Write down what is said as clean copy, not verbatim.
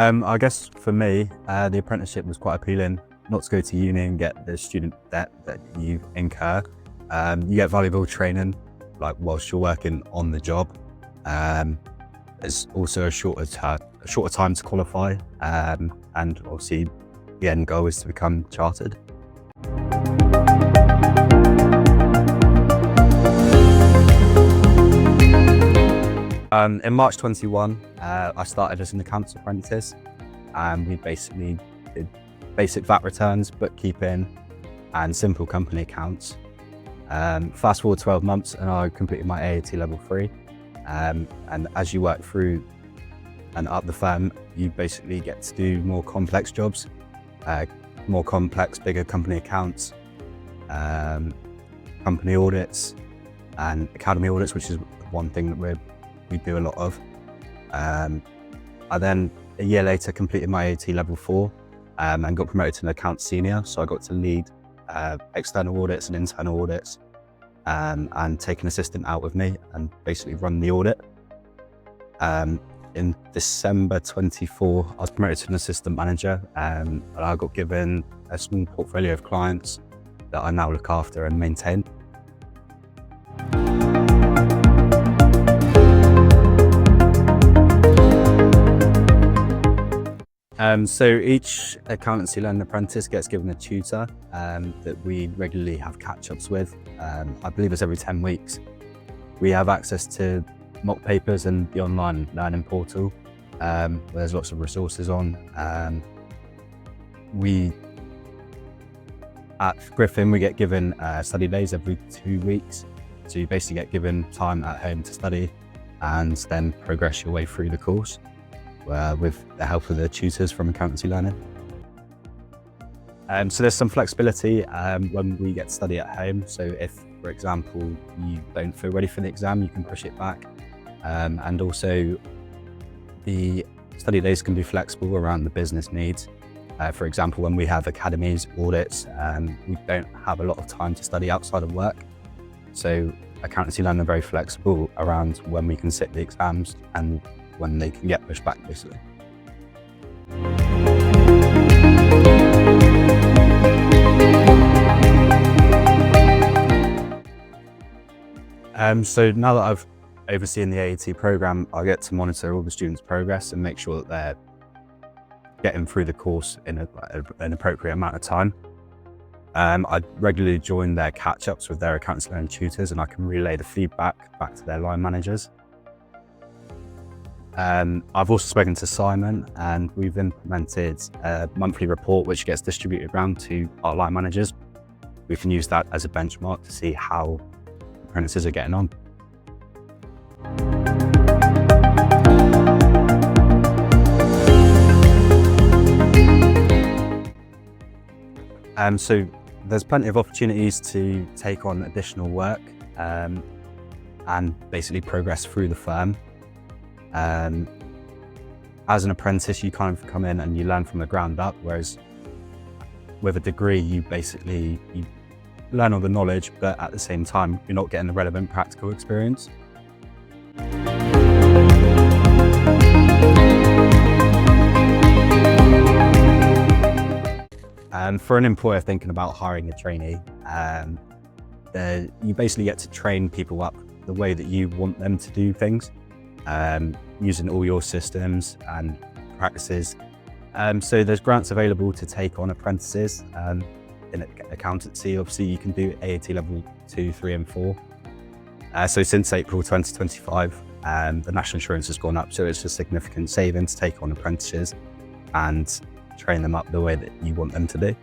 I guess for me, the apprenticeship was quite appealing. Not to go to uni and get the student debt that you incur. You get valuable training, like whilst you're working on the job. It's also a shorter time to qualify, and obviously the end goal is to become chartered. In March 21, I started as an accounts apprentice, and we basically did basic VAT returns, bookkeeping, and simple company accounts. Fast forward 12 months and I completed my AAT level 3. And as you work through and up the firm, you basically get to do more complex jobs, more complex, bigger company accounts, company audits, and academy audits, which is one thing that we do a lot of. I then, a year later, completed my AAT level 4 and got promoted to an accounts senior. So I got to lead external audits and internal audits, and take an assistant out with me and basically run the audit. In December 24, I was promoted to an assistant manager, and I got given a small portfolio of clients that I now look after and maintain. So each accountancy learning apprentice gets given a tutor that we regularly have catch-ups with. I believe it's every 10 weeks. We have access to mock papers and the online learning portal, where there's lots of resources on. At Griffin, we get given study days every 2 weeks. So you basically get given time at home to study and then progress your way through the course, with the help of the tutors from Accountancy Learning. So there's some flexibility when we get to study at home. So if, for example, you don't feel ready for the exam, you can push it back. And also the study days can be flexible around the business needs. For example, when we have academies, audits, we don't have a lot of time to study outside of work. So Accountancy Learning are very flexible around when we can sit the exams and when they can get pushed back, basically. So now that I've overseen the AAT programme, I get to monitor all the students' progress and make sure that they're getting through the course in an appropriate amount of time. I regularly join their catch-ups with their Accountancy Learning tutors, and I can relay the feedback back to their line managers. I've also spoken to Simon, and we've implemented a monthly report which gets distributed around to our line managers. We can use that as a benchmark to see how apprentices are getting on. So there's plenty of opportunities to take on additional work and basically progress through the firm. As an apprentice, you kind of come in and you learn from the ground up, whereas with a degree, you learn all the knowledge, but at the same time, you're not getting the relevant practical experience. For an employer thinking about hiring a trainee, you basically get to train people up the way that you want them to do things, using all your systems and practices. So there's grants available to take on apprentices. In accountancy, obviously you can do AAT level 2, 3 and 4. So since April 2025, the national insurance has gone up, so it's a significant saving to take on apprentices and train them up the way that you want them to do.